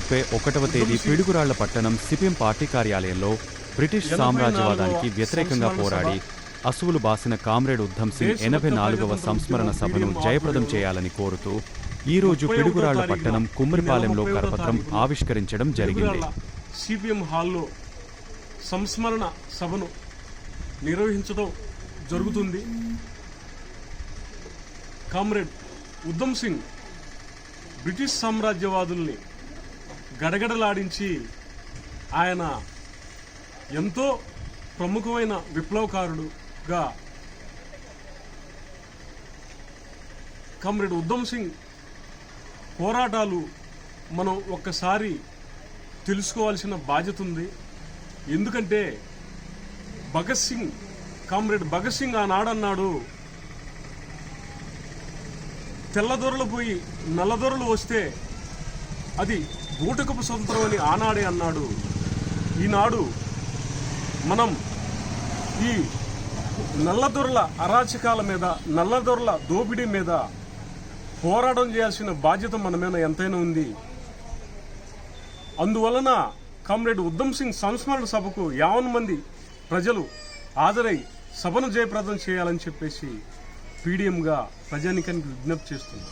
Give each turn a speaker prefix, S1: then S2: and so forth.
S1: 31వ తేదీ పిడుగురాళ్ల పట్టణం CPM party కార్యాలయంలో బ్రిటిష్ సామ్రాజ్యవాదానికి వ్యతిరేకంగా పోరాడి అసువులు బాసిన కామ్రేడ్ ఉద్ధమ్ సింగ్ 84వ సంస్మరణ సభను జయప్రదం చేయాలని కోరుతూ ఈ రోజు పిడుగురాళ్ల పట్టణం కుమ్మరిపాలెంలో కరపత్రం ఆవిష్కరించడం జరిగింది.
S2: సిపిఎం హాల్లో సంస్మరణ సభను నిర్వహించడం జరుగుతుంది. కామ్రేడ్ ఉద్ధమ్ సింగ్ బ్రిటిష్ సామ్రాజ్యవాదుల్ని గడగడలాడించి ఆయన ఎంతో ప్రముఖమైన విప్లవకారుడుగా కామ్రేడ్ ఉద్ధమ్ సింగ్ పోరాటాలు మనం ఒక్కసారి తెలుసుకోవాల్సిన బాధ్యత ఉంది. ఎందుకంటే కామ్రేడ్ భగత్ సింగ్ ఆనాడన్నాడు, తెల్లదొరలు పోయి నల్లదొరలు వస్తే అది బూటకపు స్వతంత్రం అని ఆనాడే అన్నాడు. ఈనాడు మనం ఈ నల్లదొరల అరాచకాల మీద, నల్లదొరల దోపిడీ మీద పోరాటం చేయాల్సిన బాధ్యత మన మీద ఎంతైనా ఉంది. అందువలన కామ్రేడ్ ఉద్ధమ్ సింగ్ సంస్మరణ సభకు 50 మంది ప్రజలు హాజరై సభను జయప్రదం చేయాలని చెప్పేసి పీడిఎంగా ప్రజానికానికి విజ్ఞప్తి చేస్తున్నాం.